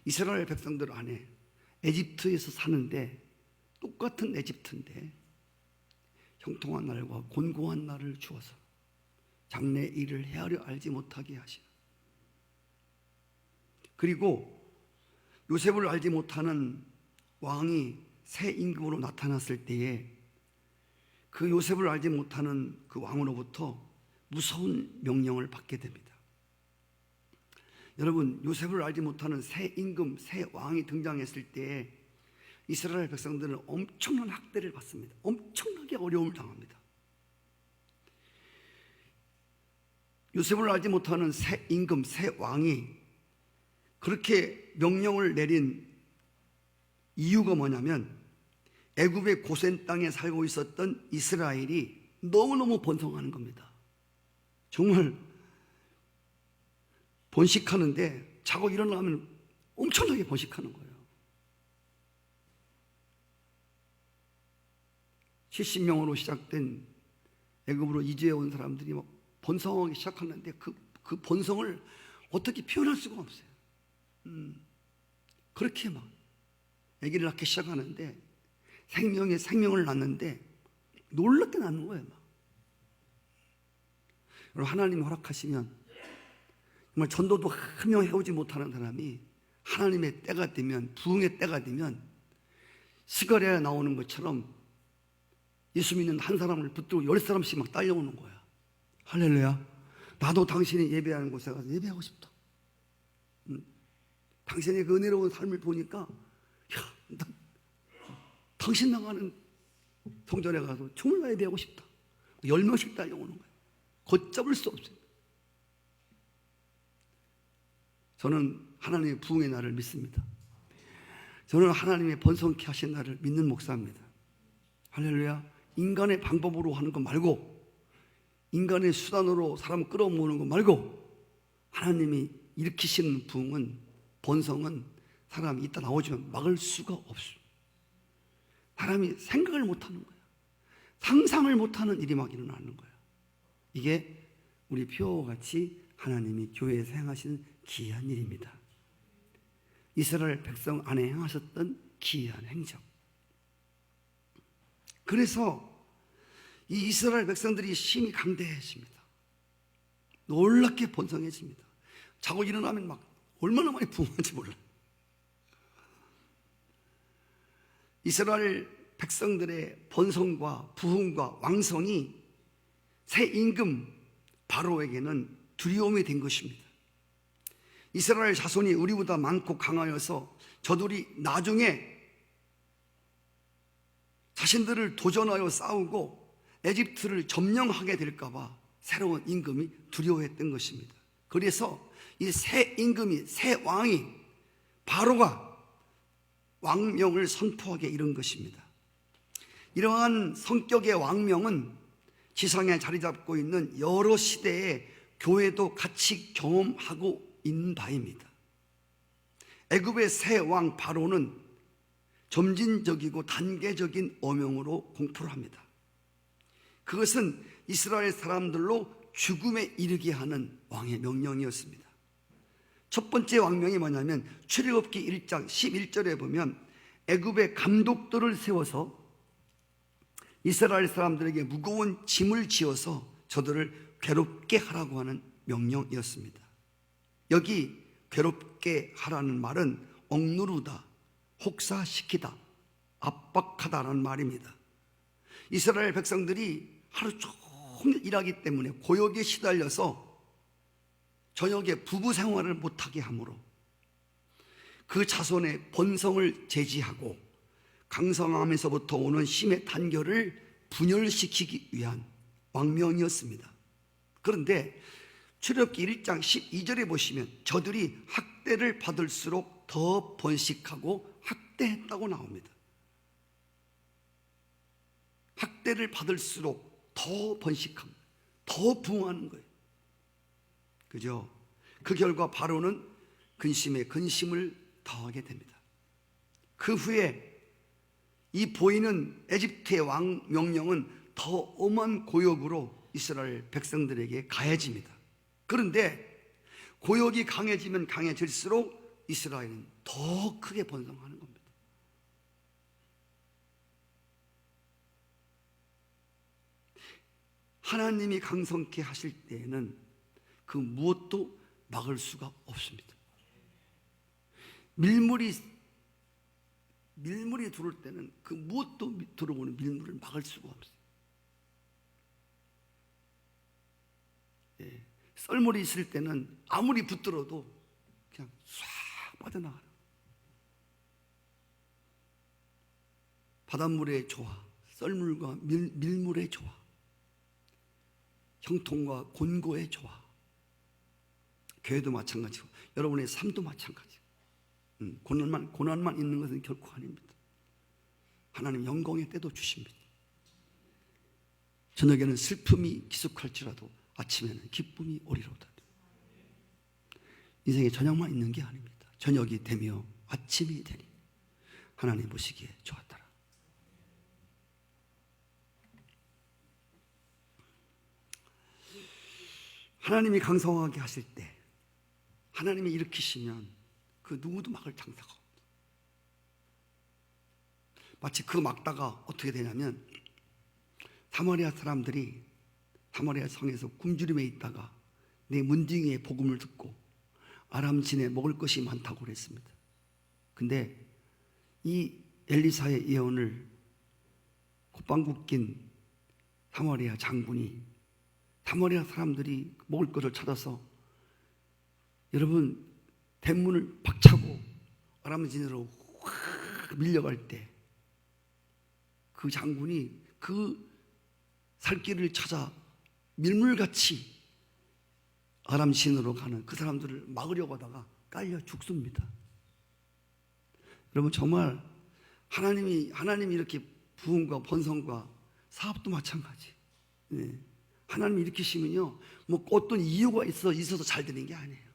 이스라엘 백성들 안에 에집트에서 사는데 똑같은 에집트인데 형통한 날과 곤고한 날을 주어서 장래 일을 헤아려 알지 못하게 하시는, 그리고 요셉을 알지 못하는 왕이 새 임금으로 나타났을 때에 그 요셉을 알지 못하는 그 왕으로부터 무서운 명령을 받게 됩니다. 여러분, 요셉을 알지 못하는 새 임금, 새 왕이 등장했을 때에 이스라엘 백성들은 엄청난 학대를 받습니다. 엄청나게 어려움을 당합니다. 요셉을 알지 못하는 새 임금, 새 왕이 그렇게 명령을 내린 이유가 뭐냐면 애굽의 고센 땅에 살고 있었던 이스라엘이 너무너무 번성하는 겁니다. 정말 번식하는데 자고 일어나면 엄청나게 번식하는 거예요. 70명으로 시작된 애굽으로 이주해 온 사람들이 막 번성하기 시작하는데 그 번성을 어떻게 표현할 수가 없어요. 그렇게 막 아기를 낳기 시작하는데 생명에 생명을 낳는데 놀랍게 낳는 거예요. 막. 여러분, 하나님이 허락하시면 정말 전도도 한 명 해오지 못하는 사람이 하나님의 때가 되면, 부흥의 때가 되면 시골에 나오는 것처럼 예수 믿는 한 사람을 붙들고 10사람씩 막 딸려오는 거야. 할렐루야. 나도 당신이 예배하는 곳에 가서 예배하고 싶다. 당신의 그 은혜로운 삶을 보니까 당신 나가는 성전에 가서 정말 예배하고 싶다. 10명씩 딸려오는 거예요. 걷잡을 수 없어요. 저는 하나님의 부흥의 날을 믿습니다. 저는 하나님의 번성케 하신 날을 믿는 목사입니다. 할렐루야. 인간의 방법으로 하는 거 말고, 인간의 수단으로 사람 끌어모으는 거 말고, 하나님이 일으키시는 부흥은, 번성은 사람이 이따 나오지만 막을 수가 없어요. 사람이 생각을 못하는 거예요. 상상을 못하는 일이 막 일어나는 거예요. 이게 우리 표와 같이 하나님이 교회에서 행하시는 기이한 일입니다. 이스라엘 백성 안에 행하셨던 기이한 행적. 그래서 이 이스라엘 백성들이 힘이 강대해집니다. 놀랍게 번성해집니다. 자고 일어나면 막 얼마나 많이 부흥한지 몰라요. 이스라엘 백성들의 번성과 부흥과 왕성이 새 임금 바로에게는 두려움이 된 것입니다. 이스라엘 자손이 우리보다 많고 강하여서 저들이 나중에 자신들을 도전하여 싸우고 에집트를 점령하게 될까봐 새로운 임금이 두려워했던 것입니다. 그래서 이 새 임금이, 새 왕이, 바로가 왕명을 선포하게 이른 것입니다. 이러한 성격의 왕명은 지상에 자리 잡고 있는 여러 시대의 교회도 같이 경험하고 있는 바입니다. 애굽의 새 왕 바로는 점진적이고 단계적인 어명으로 공포를 합니다. 그것은 이스라엘 사람들로 죽음에 이르게 하는 왕의 명령이었습니다. 첫 번째 왕명이 뭐냐면 출애굽기 1장 11절에 보면 애굽의 감독들을 세워서 이스라엘 사람들에게 무거운 짐을 지어서 저들을 괴롭게 하라고 하는 명령이었습니다. 여기 괴롭게 하라는 말은 억누르다, 혹사시키다, 압박하다라는 말입니다. 이스라엘 백성들이 하루 종일 일하기 때문에 고역에 시달려서 저녁에 부부 생활을 못하게 하므로 그 자손의 번성을 제지하고 강성함에서부터 오는 힘의 단결을 분열시키기 위한 왕명이었습니다. 그런데 출애굽기 1장 12절에 보시면 저들이 학대를 받을수록 더 번식하고 학대했다고 나옵니다. 학대를 받을수록 더 번식합니다. 더 부흥하는 거예요. 그죠? 그 결과 바로는 근심에 근심을 더하게 됩니다. 그 후에 이 보이는 에집트의 왕 명령은 더 엄한 고역으로 이스라엘 백성들에게 가해집니다. 그런데 고역이 강해지면 강해질수록 이스라엘은 더 크게 번성하는 겁니다. 하나님이 강성케 하실 때에는 그 무엇도 막을 수가 없습니다. 밀물이 들어올 때는 그 무엇도 들어오는 밀물을 막을 수가 없어요. 예, 썰물이 있을 때는 아무리 붙들어도 그냥 싹 빠져나가요. 바닷물의 조화, 썰물과 밀물의 조화, 형통과 곤고의 조화, 교회도 마찬가지고 여러분의 삶도 마찬가지. 고난만 있는 것은 결코 아닙니다. 하나님 영광의 때도 주십니다. 저녁에는 슬픔이 기숙할지라도 아침에는 기쁨이 오리로다. 인생에 저녁만 있는 게 아닙니다. 저녁이 되며 아침이 되니 하나님 보시기에 좋았더라. 하나님이 강성하게 하실 때, 하나님이 일으키시면 그 누구도 막을 장사가 없다. 마치 그 막다가 어떻게 되냐면, 사마리아 사람들이 사마리아 성에서 굶주림에 있다가 내 문둥이의 복음을 듣고 아람 진에 먹을 것이 많다고 그랬습니다. 근데 이 엘리사의 예언을 콧방귀 낀 사마리아 장군이 사마리아 사람들이 먹을 것을 찾아서 여러분 대문을 박차고 아람 진으로 확 밀려갈 때 그 장군이 그 살 길을 찾아 밀물같이 아람 진으로 가는 그 사람들을 막으려고 하다가 깔려 죽습니다. 여러분 정말 하나님이 이렇게 부흥과 번성과 사업도 마찬가지. 네. 하나님이 일으키시면요, 뭐 어떤 이유가 있어서 잘 되는 게 아니에요.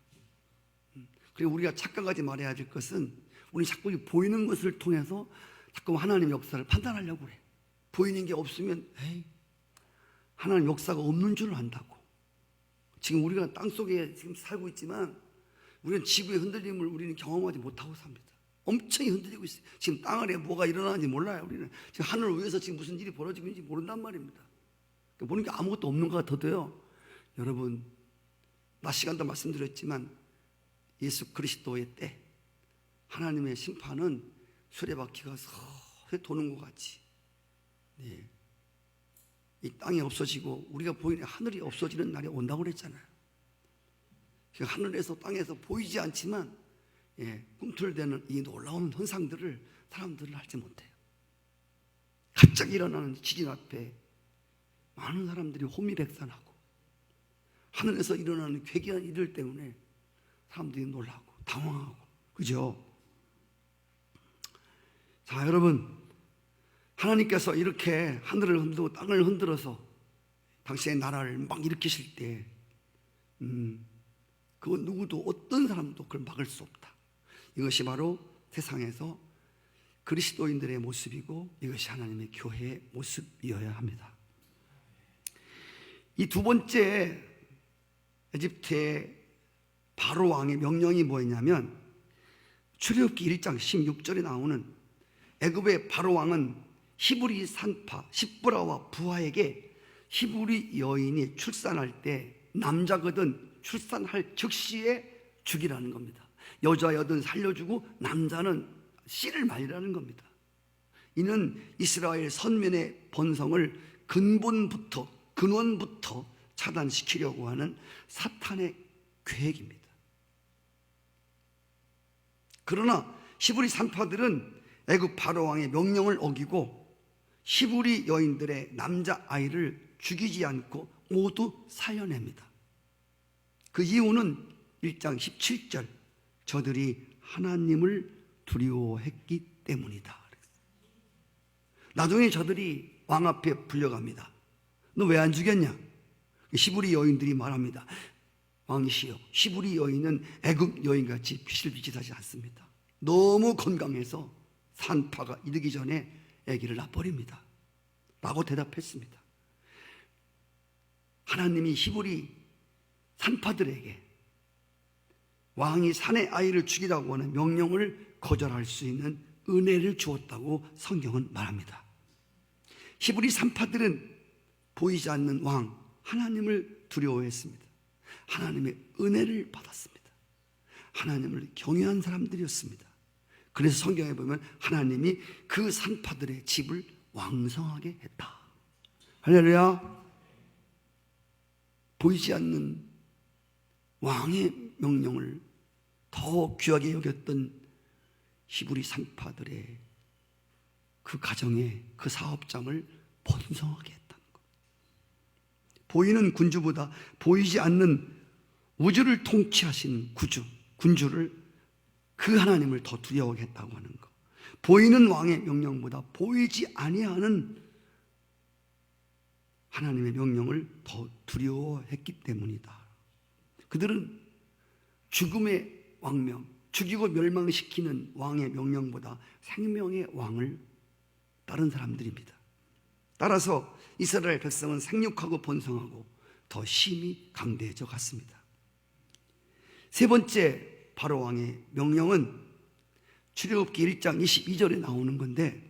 그리고 우리가 착각하지 말아야 될 것은, 우리 자꾸 보이는 것을 통해서 자꾸 하나님의 역사를 판단하려고 그래. 보이는 게 없으면 하나님 역사가 없는 줄 안다고. 지금 우리가 땅속에 지금 살고 있지만 우리는 지구의 흔들림을 우리는 경험하지 못하고 삽니다. 엄청 흔들리고 있어요. 지금 땅 아래에 뭐가 일어나는지 몰라요. 우리는 지금 하늘 위에서 지금 무슨 일이 벌어지고 있는지 모른단 말입니다. 보는 게 아무것도 없는 것 같아도요, 여러분 낮 시간도 말씀드렸지만 예수 그리스도의 때 하나님의 심판은 수레바퀴가 서서히 도는 것 같이, 네, 이 땅이 없어지고 우리가 보이는 하늘이 없어지는 날이 온다고 그랬잖아요. 하늘에서 땅에서 보이지 않지만 꿈틀대는 이 놀라운 현상들을 사람들은 알지 못해요. 갑자기 일어나는 지진 앞에 많은 사람들이 호미백산하고 하늘에서 일어나는 괴기한 일들 때문에 사람들이 놀라고 당황하고, 그죠? 자, 여러분, 하나님께서 이렇게 하늘을 흔들고 땅을 흔들어서 당신의 나라를 막 일으키실 때 그 누구도 어떤 사람도 그걸 막을 수 없다. 이것이 바로 세상에서 그리스도인들의 모습이고 이것이 하나님의 교회의 모습이어야 합니다. 이 두 번째 에집트의 바로 왕의 명령이 뭐였냐면, 출애굽기 1장 16절에 나오는 애굽의 바로 왕은 히브리 산파 십브라와 부하에게 히브리 여인이 출산할 때 남자거든 출산할 즉시에 죽이라는 겁니다. 여자여든 살려주고 남자는 씨를 말리라는 겁니다. 이는 이스라엘 선민의 번성을 근원부터 차단시키려고 하는 사탄의 계획입니다. 그러나 히브리 산파들은 애굽 바로 왕의 명령을 어기고 히브리 여인들의 남자아이를 죽이지 않고 모두 살려냅니다. 그 이유는 1장 17절, 저들이 하나님을 두려워했기 때문이다. 나중에 저들이 왕 앞에 불려갑니다. 너 왜 안 죽였냐? 히브리 여인들이 말합니다. 왕이시여, 히브리 여인은 애굽 여인같이 비실비실하지 않습니다. 너무 건강해서 산파가 이르기 전에 아기를 낳아버립니다 라고 대답했습니다. 하나님이 히브리 산파들에게 왕이 사내 아이를 죽이라고 하는 명령을 거절할 수 있는 은혜를 주었다고 성경은 말합니다. 히브리 산파들은 보이지 않는 왕 하나님을 두려워했습니다. 하나님의 은혜를 받았습니다. 하나님을 경외한 사람들이었습니다. 그래서 성경에 보면 하나님이 그 산파들의 집을 왕성하게 했다. 할렐루야. 보이지 않는 왕의 명령을 더 귀하게 여겼던 히브리 산파들의 그 가정에 그 사업장을 번성하게 했다는 것. 보이는 군주보다 보이지 않는 우주를 통치하신 군주를 그 하나님을 더 두려워했다고 하는 것. 보이는 왕의 명령보다 보이지 아니하는 하나님의 명령을 더 두려워했기 때문이다. 그들은 죽음의 왕명, 죽이고 멸망시키는 왕의 명령보다 생명의 왕을 따른 사람들입니다. 따라서 이스라엘 백성은 생육하고 번성하고 더 힘이 강대해져 갔습니다. 세 번째 바로 왕의 명령은 출애굽기 1장 22절에 나오는 건데,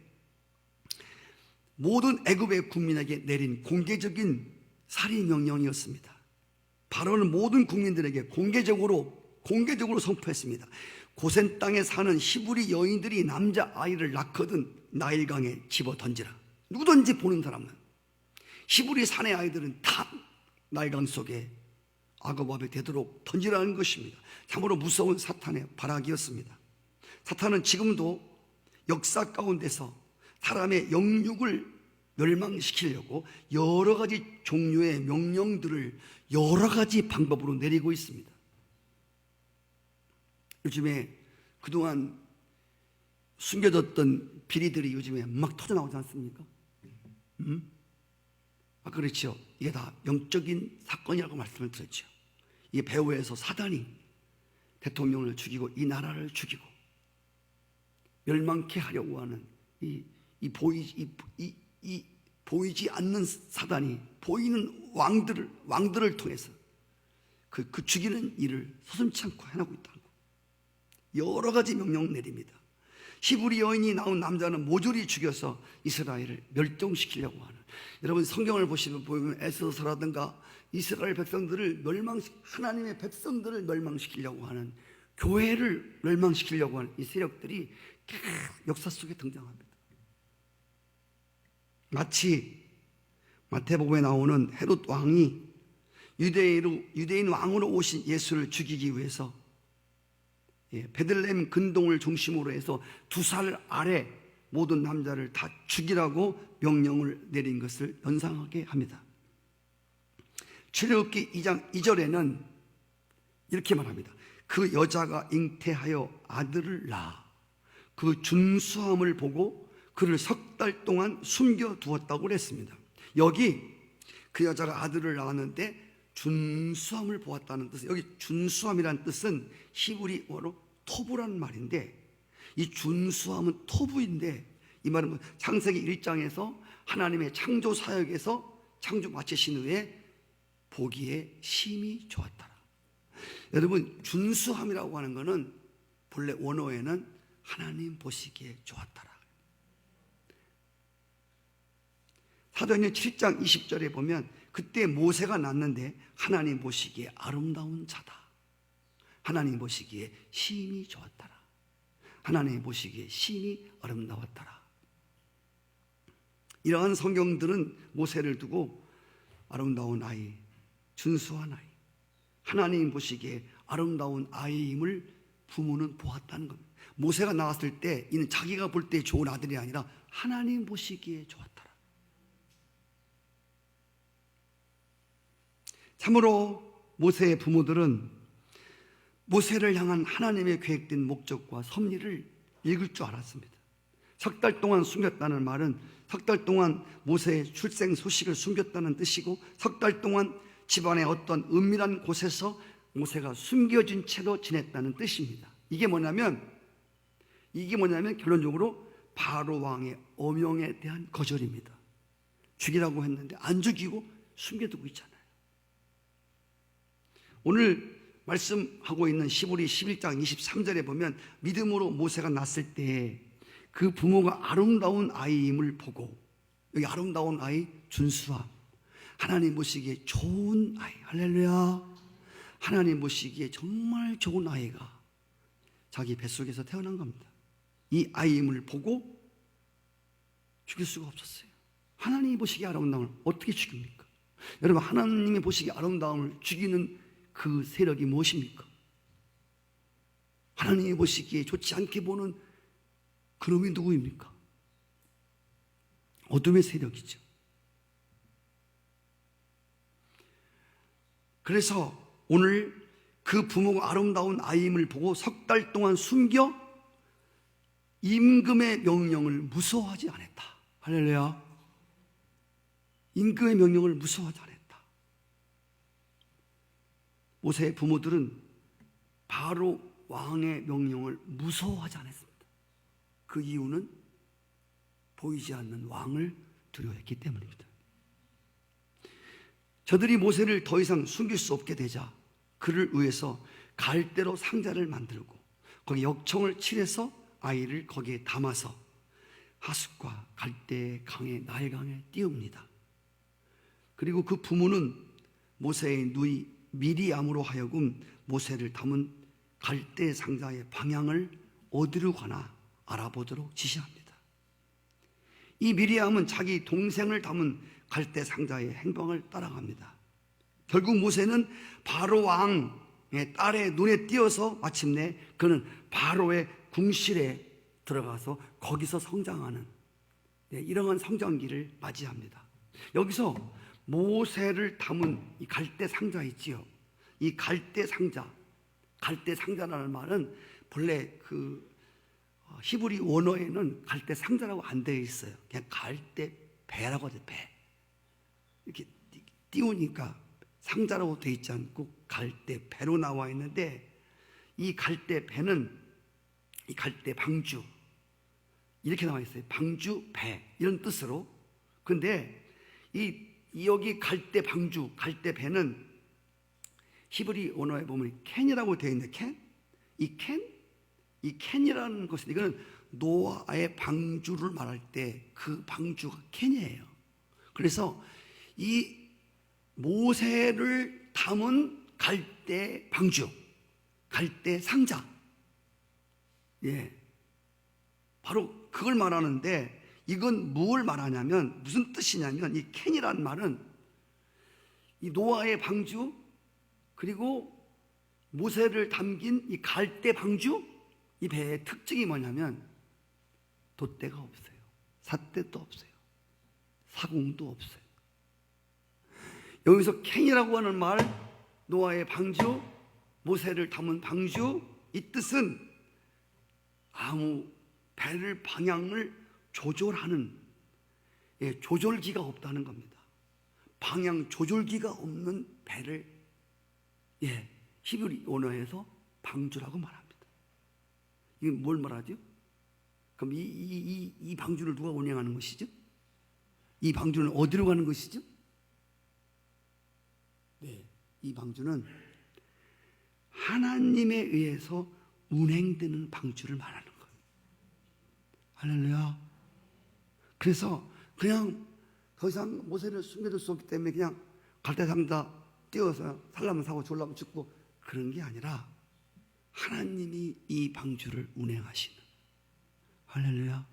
모든 애굽의 국민에게 내린 공개적인 살인 명령이었습니다. 바로는 모든 국민들에게 공개적으로 선포했습니다. 고센 땅에 사는 히브리 여인들이 남자 아이를 낳거든 나일강에 집어 던지라. 누구든지 보는 사람은, 히브리 사내 아이들은 다 나일강 속에 악어밥에 되도록 던지라는 것입니다. 참으로 무서운 사탄의 발악이었습니다. 사탄은 지금도 역사 가운데서 사람의 영육을 멸망시키려고 여러 가지 종류의 명령들을 여러 가지 방법으로 내리고 있습니다. 요즘에 그동안 숨겨졌던 비리들이 요즘에 막 터져나오지 않습니까? 그렇죠. 이게 다 영적인 사건이라고 말씀을 드렸죠. 이게 배후에서 사단이 대통령을 죽이고 이 나라를 죽이고 멸망케 하려고 하는 보이지 않는 사단이 보이는 왕들을 통해서 그 죽이는 일을 서슴지 않고 해나가고 있다는 거. 여러 가지 명령 내립니다. 히브리 여인이 낳은 남자는 모조리 죽여서 이스라엘을 멸종시키려고 하는, 여러분 성경을 보면 에스더서라든가 이스라엘 백성들을 하나님의 백성들을 멸망시키려고 하는, 교회를 멸망시키려고 하는 이 세력들이 역사 속에 등장합니다. 마치 마태복음에 나오는 헤롯 왕이 유대인 왕으로 오신 예수를 죽이기 위해서 베들레헴 근동을 중심으로 해서 2살 아래 모든 남자를 다 죽이라고 명령을 내린 것을 연상하게 합니다. 출애굽기 2장 2절에는 이렇게 말합니다. 그 여자가 잉태하여 아들을 낳아 그 준수함을 보고 그를 3달 동안 숨겨두었다고 그랬습니다. 여기 그 여자가 아들을 낳았는데 준수함을 보았다는 뜻은, 여기 준수함이라는 뜻은 히브리어로 토부라는 말인데, 이 준수함은 토부인데, 이 말은 창세기 1장에서 하나님의 창조 사역에서 창조 마치신 후에 보기에 심히 좋았더라. 여러분, 준수함이라고 하는 것은 본래 원어에는 하나님 보시기에 좋았더라. 사도행전 7장 20절에 보면 그때 모세가 낳는데 하나님 보시기에 아름다운 자다. 하나님 보시기에 심히 좋았더라. 하나님 보시기에 심히 아름다웠더라. 이러한 성경들은 모세를 두고 아름다운 아이, 준수한 아이, 하나님 보시기에 아름다운 아이임을 부모는 보았다는 겁니다. 모세가 나왔을 때 이는 자기가 볼 때 좋은 아들이 아니라 하나님 보시기에 좋았더라. 참으로 모세의 부모들은 모세를 향한 하나님의 계획된 목적과 섭리를 읽을 줄 알았습니다. 3달 동안 숨겼다는 말은 3달 동안 모세의 출생 소식을 숨겼다는 뜻이고, 3달 동안 집안의 어떤 은밀한 곳에서 모세가 숨겨진 채로 지냈다는 뜻입니다. 이게 뭐냐면 결론적으로 바로 왕의 어명에 대한 거절입니다. 죽이라고 했는데 안 죽이고 숨겨두고 있잖아요. 오늘 말씀하고 있는 시브리 11장 23절에 보면 믿음으로 모세가 낳았을 때 그 부모가 아름다운 아이임을 보고, 여기 아름다운 아이 준수함, 하나님 보시기에 좋은 아이, 할렐루야, 하나님 보시기에 정말 좋은 아이가 자기 뱃속에서 태어난 겁니다. 이 아이임을 보고 죽일 수가 없었어요. 하나님이 보시기에 아름다움을 어떻게 죽입니까? 여러분, 하나님이 보시기에 아름다움을 죽이는 그 세력이 무엇입니까? 하나님이 보시기에 좋지 않게 보는 그놈이 누구입니까? 어둠의 세력이죠. 그래서 오늘 그 부모가 아름다운 아이임을 보고 석 달 동안 숨겨 임금의 명령을 무서워하지 않았다. 할렐루야. 임금의 명령을 무서워하지 않았다. 모세의 부모들은 바로 왕의 명령을 무서워하지 않았습니다. 그 이유는 보이지 않는 왕을 두려워했기 때문입니다. 저들이 모세를 더 이상 숨길 수 없게 되자 그를 위해서 갈대로 상자를 만들고 거기 역청을 칠해서 아이를 거기에 담아서 하숫과 갈대 강에 나일강에 띄웁니다. 그리고 그 부모는 모세의 누이 미리암으로 하여금 모세를 담은 갈대 상자의 방향을 어디로 가나 알아보도록 지시합니다. 이 미리암은 자기 동생을 담은 갈대 상자의 행방을 따라갑니다. 결국 모세는 바로 왕의 딸의 눈에 띄어서 마침내 그는 바로의 궁실에 들어가서 거기서 성장하는 이러한 성장기를 맞이합니다. 여기서 모세를 담은 이 갈대 상자 있지요. 이 갈대 상자라는 말은 본래 그 히브리 원어에는 갈대 상자라고 안 되어 있어요. 그냥 갈대 배라고 하죠. 배. 이렇게 띄우니까 상자라고 되어 있지 않고 갈대 배로 나와 있는데, 이 갈대 배는 이 갈대 방주 이렇게 나와 있어요. 방주 배 이런 뜻으로. 그런데 이 여기 갈대 방주 갈대 배는 히브리 언어에 보면 캔이라고 되어 있는데 이 캔이라는 것은 이거는 노아의 방주를 말할 때 그 방주가 캔이에요. 그래서 이 모세를 담은 갈대 방주, 갈대 상자, 바로 그걸 말하는데, 이건 무엇을 말하냐면, 무슨 뜻이냐면, 이 캔이라는 말은 이 노아의 방주 그리고 모세를 담긴 이 갈대 방주, 이 배의 특징이 뭐냐면 돛대가 없어요. 삿대도 없어요. 사공도 없어요. 여기서 캔이라고 하는 말, 노아의 방주, 모세를 담은 방주, 이 뜻은 아무 배를 방향을 조절하는 조절기가 없다는 겁니다. 방향 조절기가 없는 배를 히브리 언어에서 방주라고 말합니다. 이게 뭘 말하죠? 그럼 이 방주를 누가 운영하는 것이죠? 이 방주는 어디로 가는 것이죠? 이 방주는 하나님에 의해서 운행되는 방주를 말하는 거예요. 할렐루야. 그래서 그냥 더 이상 모세를 숨겨둘 수 없기 때문에 그냥 갈대상자 띄워서 살라면 사고 졸라면 죽고 그런 게 아니라 하나님이 이 방주를 운행하시는, 할렐루야,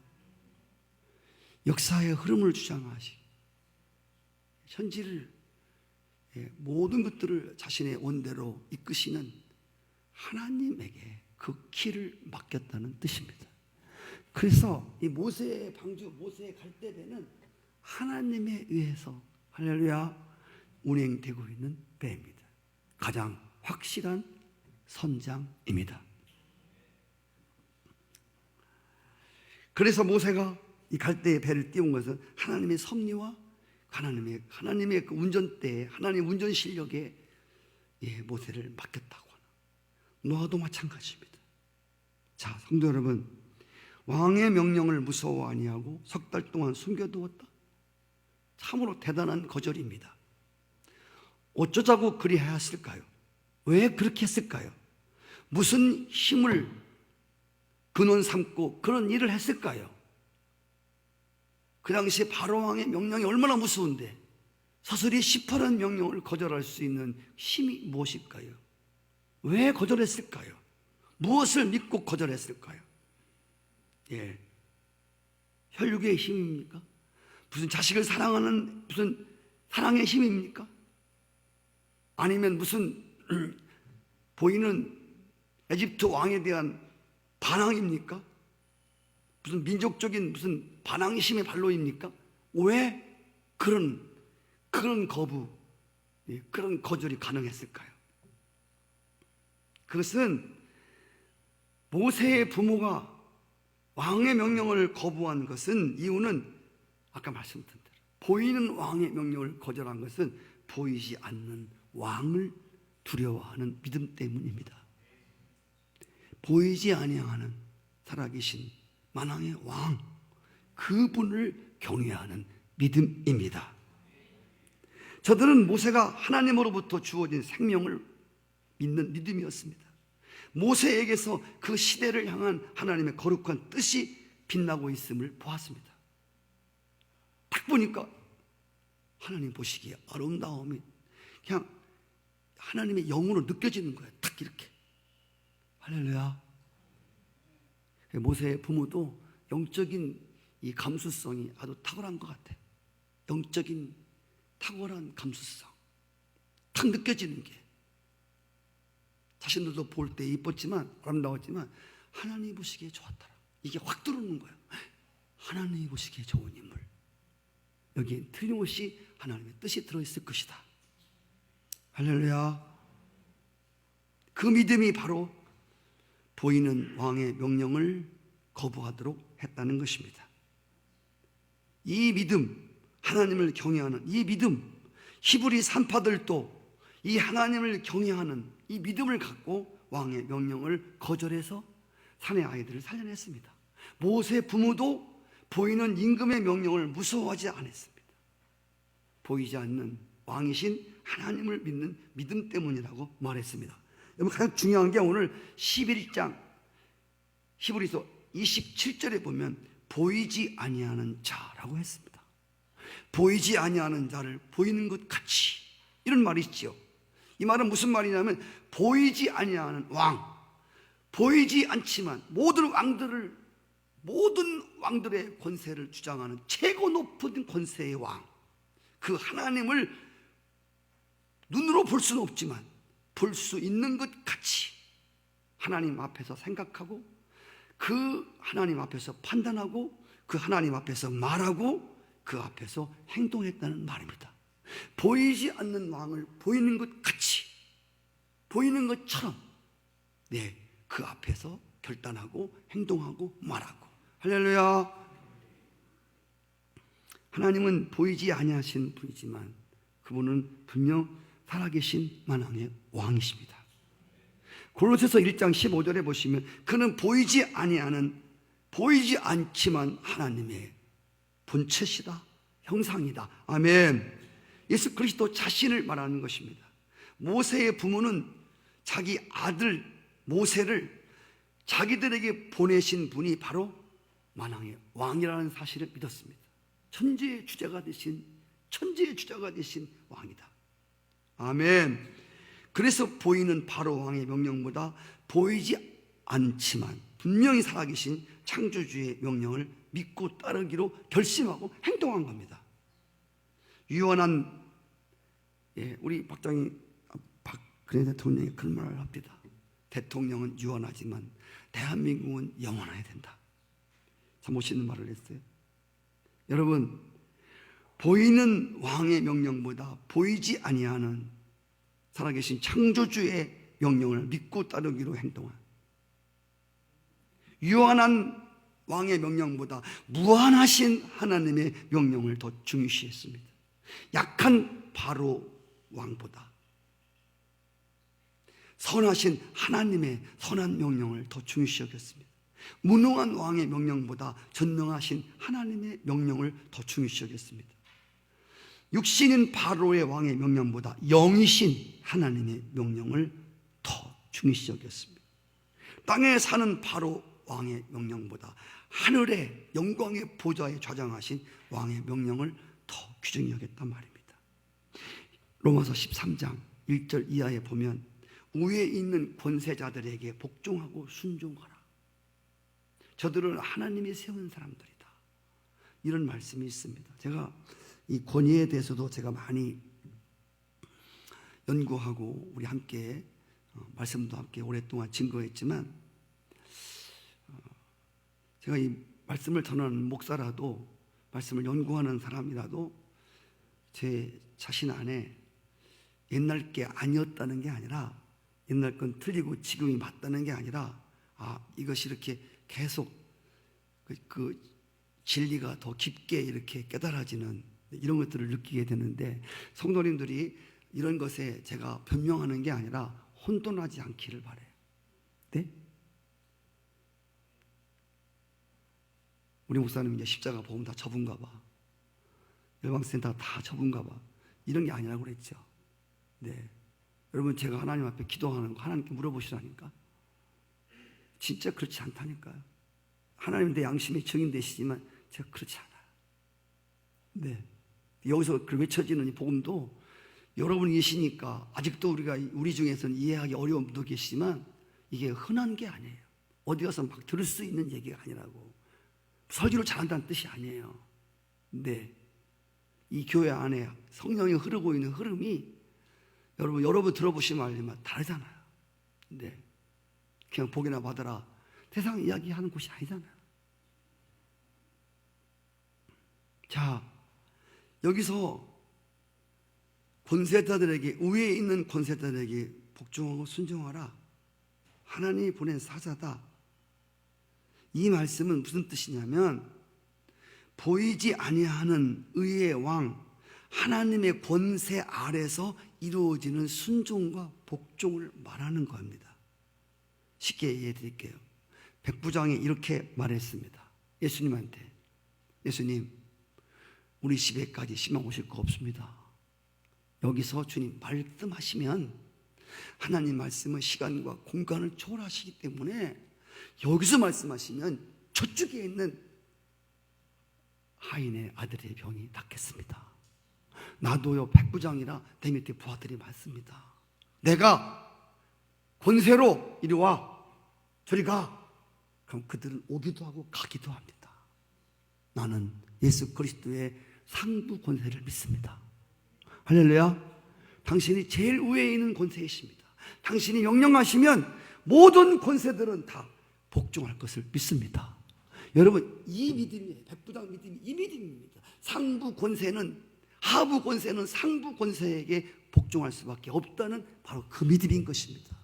역사의 흐름을 주장하시고 현지를 모든 것들을 자신의 원대로 이끄시는 하나님에게 그 키를 맡겼다는 뜻입니다. 그래서 이 모세의 방주, 모세의 갈대배는 하나님에 의해서, 할렐루야, 운행되고 있는 배입니다. 가장 확실한 선장입니다. 그래서 모세가 이 갈대의 배를 띄운 것은 하나님의 섭리와 하나님의 그 운전대에, 하나님의 운전 실력에 모세를 맡겼다고 하는, 노아도 마찬가지입니다. 자, 성도 여러분, 왕의 명령을 무서워 아니하고 석 달 동안 숨겨두었다. 참으로 대단한 거절입니다. 어쩌자고 그리하였을까요? 왜 그렇게 했을까요? 무슨 힘을 근원 삼고 그런 일을 했을까요? 그 당시에 바로 왕의 명령이 얼마나 무서운데 서서히 시퍼런 명령을 거절할 수 있는 힘이 무엇일까요? 왜 거절했을까요? 무엇을 믿고 거절했을까요? 예, 혈육의 힘입니까? 무슨 자식을 사랑하는 무슨 사랑의 힘입니까? 아니면 무슨 보이는 에집트 왕에 대한 반항입니까? 무슨 민족적인 무슨 반항의 힘의 발로입니까? 왜 그런 거부, 그런 거절이 가능했을까요? 그것은 모세의 부모가 왕의 명령을 거부한 것은 이유는 아까 말씀드린 대로 보이는 왕의 명령을 거절한 것은 보이지 않는 왕을 두려워하는 믿음 때문입니다. 보이지 아니하는 살아계신 만왕의 왕, 그분을 경외하는 믿음입니다. 저들은 모세가 하나님으로부터 주어진 생명을 믿는 믿음이었습니다. 모세에게서 그 시대를 향한 하나님의 거룩한 뜻이 빛나고 있음을 보았습니다. 딱 보니까 하나님 보시기에 아름다움이 그냥 하나님의 영으로 느껴지는 거예요. 딱 이렇게. 할렐루야. 모세의 부모도 영적인 이 감수성이 아주 탁월한 것 같아요. 영적인 탁월한 감수성. 탁 느껴지는 게. 자신들도 볼 때 이뻤지만 아름다웠지만 하나님이 보시기에 좋았더라. 이게 확 들어오는 거예요. 하나님이 보시기에 좋은 인물. 여기에 틀림없이 하나님의 뜻이 들어있을 것이다. 할렐루야. 그 믿음이 바로 보이는 왕의 명령을 거부하도록 했다는 것입니다. 이 믿음, 하나님을 경외하는 이 믿음, 히브리 산파들도 이 하나님을 경외하는 이 믿음을 갖고 왕의 명령을 거절해서 산의 아이들을 살려냈습니다. 모세 부모도 보이는 임금의 명령을 무서워하지 않았습니다. 보이지 않는 왕이신 하나님을 믿는 믿음 때문이라고 말했습니다. 여러분, 가장 중요한 게 오늘 11장 히브리서 27절에 보면 보이지 아니하는 자라고 했습니다. 보이지 아니하는 자를 보이는 것 같이, 이런 말이 있죠. 이 말은 무슨 말이냐면 보이지 아니하는 왕, 보이지 않지만 모든 왕들의 권세를 주장하는 최고 높은 권세의 왕, 그 하나님을 눈으로 볼 수는 없지만 볼 수 있는 것 같이 하나님 앞에서 생각하고 그 하나님 앞에서 판단하고 그 하나님 앞에서 말하고 그 앞에서 행동했다는 말입니다. 보이지 않는 왕을 보이는 것 같이, 보이는 것처럼 그 앞에서 결단하고 행동하고 말하고. 할렐루야. 하나님은 보이지 아니하신 분이지만 그분은 분명 살아계신 만왕의 왕이십니다. 골로새서 1장 15절에 보시면 그는 보이지 않지만 하나님의 본체시다, 형상이다. 아멘. 예수 그리스도 자신을 말하는 것입니다. 모세의 부모는 자기 아들 모세를 자기들에게 보내신 분이 바로 만왕의 왕이라는 사실을 믿었습니다. 천지의 주자가 되신 왕이다. 아멘. 그래서 보이는 바로 왕의 명령보다 보이지 않지만 분명히 살아계신 창조주의 명령을 믿고 따르기로 결심하고 행동한 겁니다. 유언한 우리 박정희 박근혜 대통령이 그런 말을 합니다. 대통령은 유언하지만 대한민국은 영원해야 된다. 참 멋있는 말을 했어요. 여러분, 보이는 왕의 명령보다 보이지 아니하는 살아계신 창조주의 명령을 믿고 따르기로 행동한, 유한한 왕의 명령보다 무한하신 하나님의 명령을 더 중요시했습니다. 약한 바로 왕보다 선하신 하나님의 선한 명령을 더 중요시 여겼습니다. 무능한 왕의 명령보다 전능하신 하나님의 명령을 더 중요시 여겼습니다. 육신인 바로의 왕의 명령보다 영이신 하나님의 명령을 중시 여겼습니다. 땅에 사는 바로 왕의 명령보다 하늘의 영광의 보좌에 좌장하신 왕의 명령을 더 귀중히 여겼단 말입니다. 로마서 13장 1절 이하에 보면 위에 있는 권세자들에게 복종하고 순종하라. 저들은 하나님이 세운 사람들이다. 이런 말씀이 있습니다. 제가 이 권위에 대해서도 제가 많이 연구하고 우리 함께 말씀도 함께 오랫동안 증거했지만, 제가 이 말씀을 전하는 목사라도, 말씀을 연구하는 사람이라도 제 자신 안에 옛날 게 아니었다는 게 아니라, 옛날 건 틀리고 지금이 맞다는 게 아니라, 이것이 이렇게 계속 그 진리가 더 깊게 이렇게 깨달아지는 이런 것들을 느끼게 되는데, 성도님들이 이런 것에 제가 변명하는 게 아니라 혼돈하지 않기를 바라요. 네? 우리 목사님 이제 십자가 복음 다 접은가 봐, 열방센터 다 접은가 봐, 이런 게 아니라고 그랬죠. 네, 여러분, 제가 하나님 앞에 기도하는 거 하나님께 물어보시라니까. 진짜 그렇지 않다니까요. 하나님 내 양심의 증인 되시지만 제가 그렇지 않아요. 네, 여기서 그 외쳐지는 이 복음도 여러분이 계시니까 아직도 우리 중에서는 이해하기 어려운 분도 계시지만 이게 흔한 게 아니에요. 어디 가서 막 들을 수 있는 얘기가 아니라고. 설교를 잘한다는 뜻이 아니에요. 네, 이 교회 안에 성령이 흐르고 있는 흐름이 여러분 들어보시면 알지만 다르잖아요. 네, 그냥 복이나 받아라 세상 이야기하는 곳이 아니잖아요. 자, 여기서 권세자들에게, 위에 있는 권세자들에게 복종하고 순종하라. 하나님이 보낸 사자다. 이 말씀은 무슨 뜻이냐면, 보이지 아니하는 의의 왕 하나님의 권세 아래서 이루어지는 순종과 복종을 말하는 겁니다. 쉽게 이해해 드릴게요. 백부장이 이렇게 말했습니다. 예수님한테, 예수님, 우리 집에까지 신방 오실 거 없습니다. 여기서 주님 말씀하시면, 하나님 말씀은 시간과 공간을 초월하시기 때문에 여기서 말씀하시면 저쪽에 있는 하인의 아들의 병이 낫겠습니다. 나도요 백부장이라 내 밑에 부하들이 많습니다. 내가 권세로 이리 와, 저리 가. 그럼 그들은 오기도 하고 가기도 합니다. 나는 예수 그리스도의 상부 권세를 믿습니다. 할렐루야. 당신이 제일 위에 있는 권세이십니다. 당신이 명령하시면 모든 권세들은 다 복종할 것을 믿습니다. 여러분, 이 믿음이에요. 백부장 믿음이 이 믿음입니다. 상부 권세는, 하부 권세는 상부 권세에게 복종할 수밖에 없다는 바로 그 믿음인 것입니다.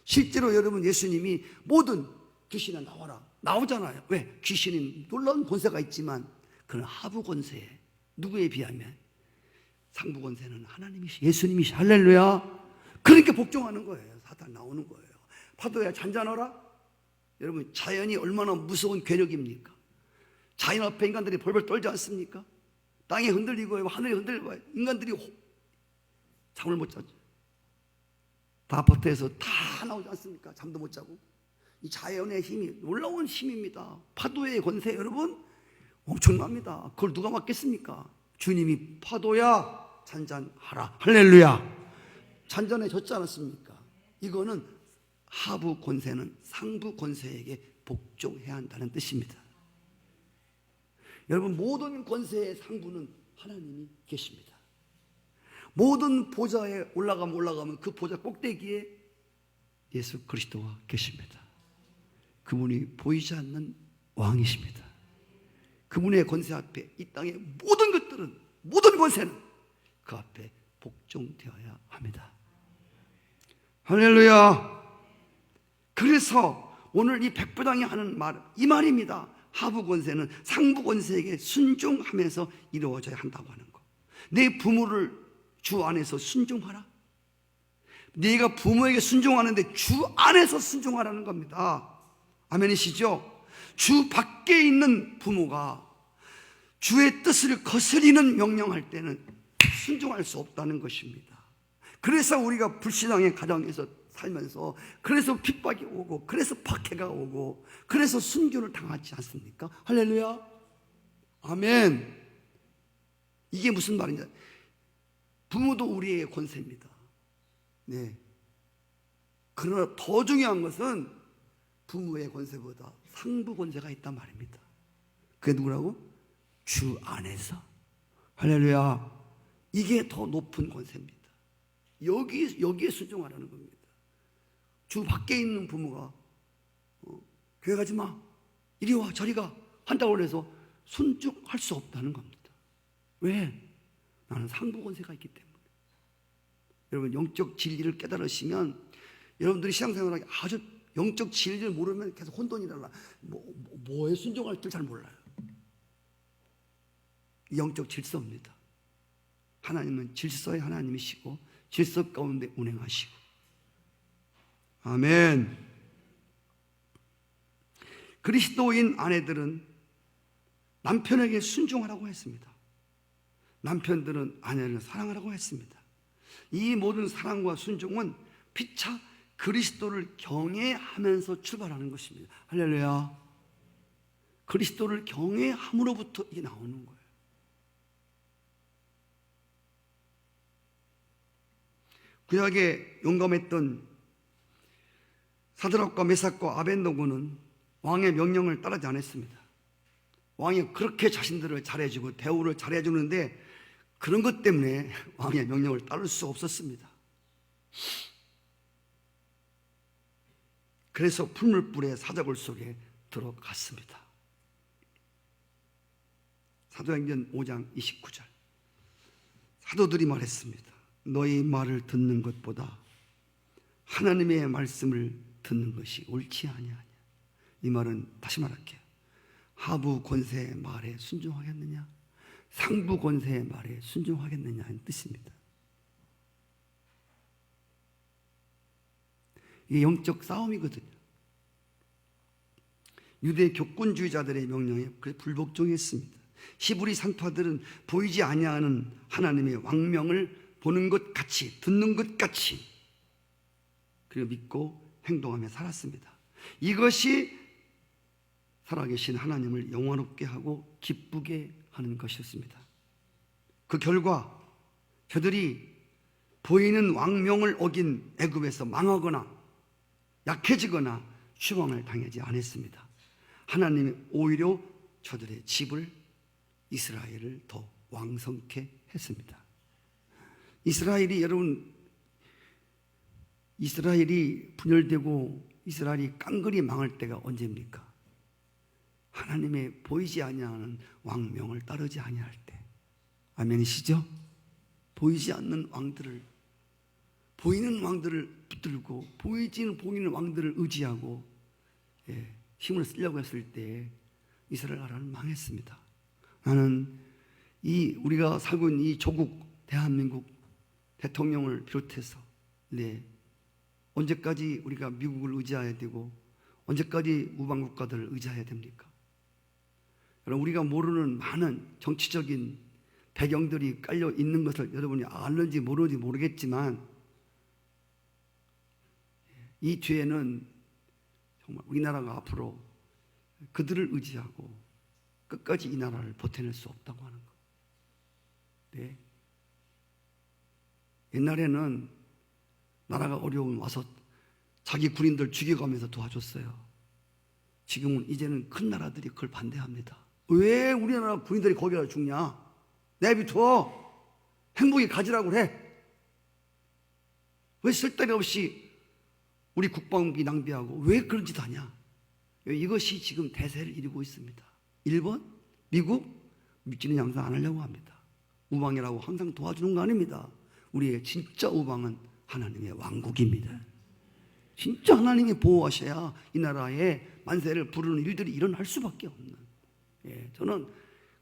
실제로 여러분, 예수님이 모든 귀신아 나와라, 나오잖아요. 왜? 귀신이 놀라운 권세가 있지만 그는 하부 권세에, 누구에 비하면 상부 권세는 하나님이시, 예수님이시. 할렐루야. 그러니까 복종하는 거예요. 사탄 나오는 거예요. 파도야 잔잔하라. 여러분, 자연이 얼마나 무서운 괴력입니까? 자연 앞에 인간들이 벌벌 떨지 않습니까? 땅이 흔들리고 하늘이 흔들리고 인간들이 잠을 못 자죠. 다 아파트에서 다 나오지 않습니까? 잠도 못 자고. 이 자연의 힘이 놀라운 힘입니다. 파도의 권세, 여러분, 엄청납니다. 그걸 누가 막겠습니까? 주님이 파도야 잔잔하라. 할렐루야. 잔잔해졌지 않았습니까? 이거는 하부 권세는 상부 권세에게 복종해야 한다는 뜻입니다. 여러분, 모든 권세의 상부는 하나님이 계십니다. 모든 보좌에 올라가면 그 보좌 꼭대기에 예수 그리스도가 계십니다. 그분이 보이지 않는 왕이십니다. 그분의 권세 앞에 이 땅의 모든 것들은, 모든 권세는 그 앞에 복종되어야 합니다. 할렐루야. 그래서 오늘 이 백부장이 하는 말, 이 말입니다. 하부 권세는 상부 권세에게 순종하면서 이루어져야 한다고 하는 거. 내 부모를 주 안에서 순종하라. 네가 부모에게 순종하는데 주 안에서 순종하라는 겁니다. 아멘이시죠? 주 밖에 있는 부모가 주의 뜻을 거스리는 명령할 때는 순종할 수 없다는 것입니다. 그래서 우리가 불신앙의 가정에서 살면서 그래서 핍박이 오고 그래서 박해가 오고 그래서 순교를 당하지 않습니까? 할렐루야. 아멘. 이게 무슨 말이냐? 부모도 우리의 권세입니다. 네. 그러나 더 중요한 것은 부모의 권세보다 상부 권세가 있단 말입니다. 그게 누구라고? 주 안에서. 할렐루야. 이게 더 높은 권세입니다. 여기에 순종하라는 겁니다. 주 밖에 있는 부모가 교회 가지 마, 이리 와, 저리 가 한다고 해서 순종할 수 없다는 겁니다. 왜? 나는 상부 권세가 있기 때문에. 여러분, 영적 진리를 깨달으시면 여러분들이 신앙생활하기 아주 영적 진리를 모르면 계속 혼돈이 일어나. 뭐에 순종할 줄 잘 몰라요. 영적 질서입니다. 하나님은 질서의 하나님이시고 질서 가운데 운행하시고. 아멘. 그리스도인 아내들은 남편에게 순종하라고 했습니다. 남편들은 아내를 사랑하라고 했습니다. 이 모든 사랑과 순종은 피차 그리스도를 경외하면서 출발하는 것입니다. 할렐루야. 그리스도를 경외함으로부터 이게 나오는 거예요. 구약에 용감했던 사드락과 메삭과 아벤노고는 왕의 명령을 따르지 않았습니다. 왕이 그렇게 자신들을 잘해주고 대우를 잘해주는데 그런 것 때문에 왕의 명령을 따를 수 없었습니다. 그래서 풀물불의 사자굴 속에 들어갔습니다. 사도행전 5장 29절. 사도들이 말했습니다. 너희 말을 듣는 것보다 하나님의 말씀을 듣는 것이 옳지 아니하냐. 이 말은 다시 말할게요. 하부 권세의 말에 순종하겠느냐, 상부 권세의 말에 순종하겠느냐 하는 뜻입니다. 이게 영적 싸움이거든요. 유대 교권주의자들의 명령에 불복종했습니다. 히브리 산파들은 보이지 아니하는 하나님의 왕명을 보는 것 같이, 듣는 것 같이 그리고 믿고 행동하며 살았습니다. 이것이 살아계신 하나님을 영원롭게 하고 기쁘게 하는 것이었습니다. 그 결과 저들이 보이는 왕명을 어긴 애굽에서 망하거나 약해지거나 추방을 당하지 않았습니다. 하나님이 오히려 저들의 집을, 이스라엘을 더 왕성케 했습니다. 이스라엘이 분열되고 이스라엘이 깡그리 망할 때가 언제입니까? 하나님의 보이지 아니하는 왕명을 따르지 아니할 때. 아멘이시죠? 보이지 않는 왕들을, 보이는 왕들을 붙들고 보이는 왕들을 의지하고 힘을 쓰려고 했을 때 이스라엘 나라는 망했습니다. 나는 우리가 살고 있는 이 조국 대한민국 대통령을 비롯해서 언제까지 우리가 미국을 의지해야 되고 언제까지 우방 국가들을 의지해야 됩니까? 여러분, 우리가 모르는 많은 정치적인 배경들이 깔려 있는 것을 여러분이 알는지 모르는지 모르겠지만 이 뒤에는 정말 우리나라가 앞으로 그들을 의지하고 끝까지 이 나라를 버텨낼 수 없다고 하는 것. 네. 옛날에는 나라가 어려우면 와서 자기 군인들 죽여가면서 도와줬어요. 지금은 이제는 큰 나라들이 그걸 반대합니다. 왜 우리나라 군인들이 거기다 죽냐? 내비둬. 행복히 가지라고 해. 왜 쓸데기 없이 우리 국방비 낭비하고 왜 그런 짓 하냐? 이것이 지금 대세를 이루고 있습니다. 일본, 미국 믿지는 양상 안 하려고 합니다. 우방이라고 항상 도와주는 거 아닙니다. 우리의 진짜 우방은 하나님의 왕국입니다. 진짜 하나님이 보호하셔야 이 나라에 만세를 부르는 일들이 일어날 수밖에 없는. 저는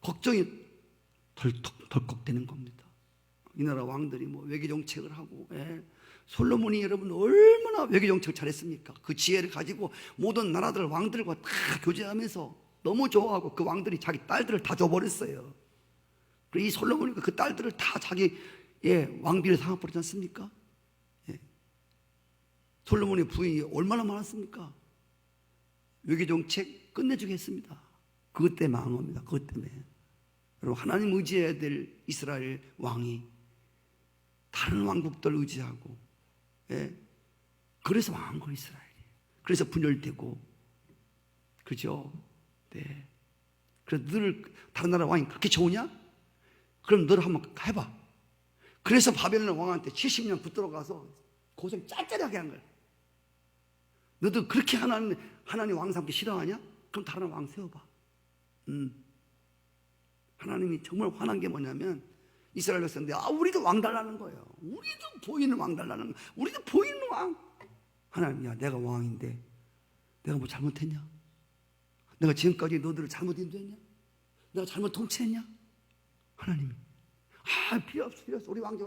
걱정이 덜컥 되는 겁니다. 이 나라 왕들이 외교 정책을 하고, 솔로몬이 여러분 얼마나 외교 정책 잘했습니까? 그 지혜를 가지고 모든 나라들 왕들과 다 교제하면서 너무 좋아하고 그 왕들이 자기 딸들을 다 줘버렸어요. 그리고 이 솔로몬이 그 딸들을 다 자기 왕비를 삼아버리지 않습니까? 솔로몬의 부인이 얼마나 많았습니까? 외교 정책 끝내주겠습니다. 그것 때문에 망한 겁니다. 그것 때문에. 여러분, 하나님 의지해야 될 이스라엘 왕이 다른 왕국들 의지하고, 예, 그래서 망한 거 이스라엘이. 그래서 분열되고, 그죠? 네. 그래서 늘 다른 나라 왕이 그렇게 좋으냐? 그럼 너를 한번 해봐. 그래서 바벨론 왕한테 70년 붙들어 가서 고생 짤짤하게 한 거야. 너도 그렇게 하나님 왕 삼기 싫어하냐? 그럼 다른 왕 세워봐. 하나님이 정말 화난 게 뭐냐면 이스라엘 백성인데 우리도 왕 달라는 거예요. 우리도 보이는 왕 달라는 거예요. 우리도 보이는 왕. 하나님, 야, 내가 왕인데 내가 뭐 잘못했냐? 내가 지금까지 너들을 잘못 인도했냐? 내가 잘못 통치했냐? 하나님이 필요 없어. 우리 왕조.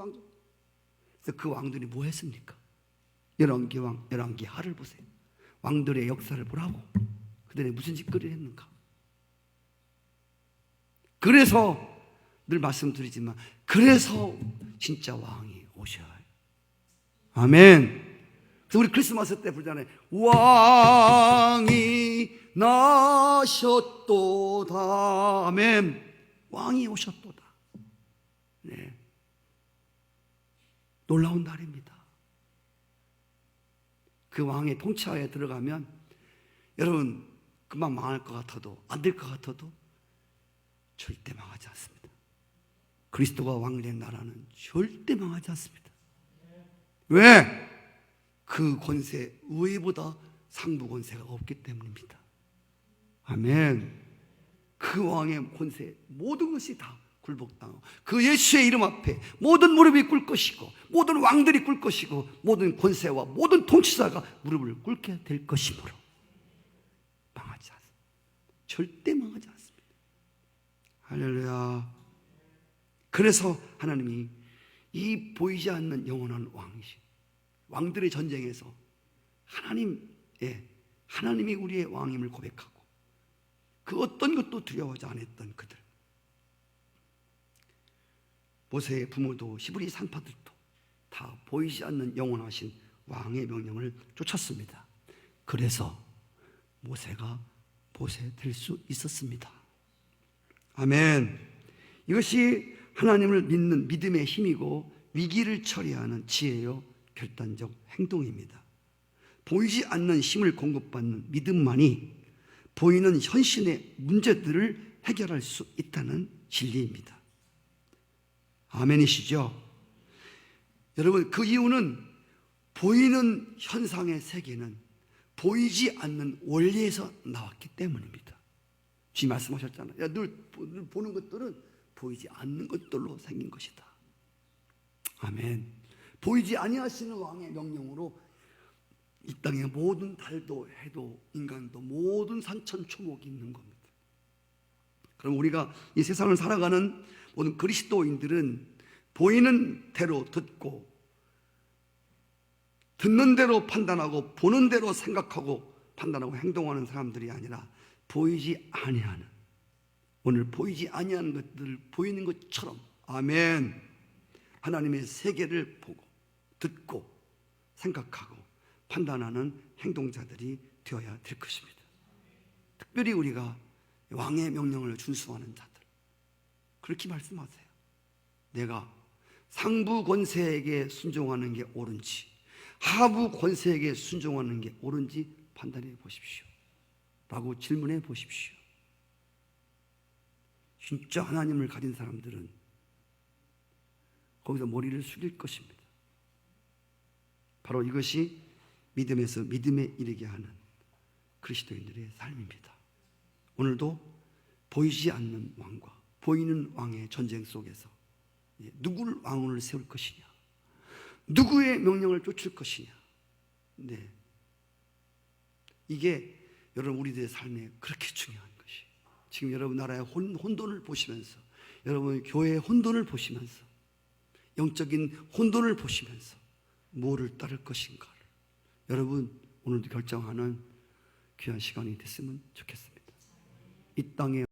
그래서 그 왕들이 뭐 했습니까? 열왕기하를 보세요. 왕들의 역사를 보라고. 그들이 무슨 짓거리를 했는가? 그래서 늘 말씀드리지만, 그래서 진짜 왕이 오셔야 해요. 아멘. 그래서 우리 크리스마스 때 부르잖아요. 왕이 나셨도다. 아멘. 왕이 오셨도다. 네. 놀라운 날입니다. 그 왕의 통치하에 들어가면 여러분 금방 망할 것 같아도, 안 될 것 같아도 절대 망하지 않습니다. 그리스도가 왕된 나라는 절대 망하지 않습니다. 왜? 그 권세, 의회보다 상부 권세가 없기 때문입니다. 아멘. 그 왕의 권세, 모든 것이 다 굴복당하고 그 예수의 이름 앞에 모든 무릎이 꿇을 것이고, 모든 왕들이 꿇을 것이고, 모든 권세와 모든 통치자가 무릎을 꿇게 될 것이므로 망하지 않습니다. 절대 망하지 않습니다. 할렐루야. 그래서 하나님이 이 보이지 않는 영원한 왕이신, 왕들의 전쟁에서 하나님이 우리의 왕임을 고백하고 그 어떤 것도 두려워하지 않았던 그들, 모세의 부모도 히브리 산파들도 다 보이지 않는 영원하신 왕의 명령을 쫓았습니다. 그래서 모세가 모세 될 수 있었습니다. 아멘. 이것이 하나님을 믿는 믿음의 힘이고 위기를 처리하는 지혜요 결단적 행동입니다. 보이지 않는 힘을 공급받는 믿음만이 보이는 현실의 문제들을 해결할 수 있다는 진리입니다. 아멘이시죠? 여러분, 그 이유는 보이는 현상의 세계는 보이지 않는 원리에서 나왔기 때문입니다. 주님 말씀하셨잖아요. 야, 늘 보는 것들은 보이지 않는 것들로 생긴 것이다. 아멘. 보이지 아니하시는 왕의 명령으로 이 땅에 모든 달도 해도 인간도 모든 산천초목이 있는 겁니다. 그럼 우리가 이 세상을 살아가는 모든 그리스도인들은 보이는 대로 듣고, 듣는 대로 판단하고, 보는 대로 생각하고 판단하고 행동하는 사람들이 아니라 보이지 아니하는, 오늘 보이지 아니하는 것들을 보이는 것처럼, 아멘, 하나님의 세계를 보고 듣고 생각하고 판단하는 행동자들이 되어야 될 것입니다. 특별히 우리가 왕의 명령을 준수하는 자들, 그렇게 말씀하세요. 내가 상부 권세에게 순종하는 게 옳은지 하부 권세에게 순종하는 게 옳은지 판단해 보십시오 라고 질문해 보십시오. 진짜 하나님을 가진 사람들은 거기서 머리를 숙일 것입니다. 바로 이것이 믿음에서 믿음에 이르게 하는 그리스도인들의 삶입니다. 오늘도 보이지 않는 왕과 보이는 왕의 전쟁 속에서 누구를 왕으로 세울 것이냐, 누구의 명령을 쫓을 것이냐, 네, 이게 여러분 우리들의 삶에 그렇게 중요한 것이, 지금 여러분 나라의 혼돈을 보시면서, 여러분 교회의 혼돈을 보시면서, 영적인 혼돈을 보시면서 뭐를 따를 것인가를 여러분 오늘도 결정하는 귀한 시간이 됐으면 좋겠습니다. 이 땅에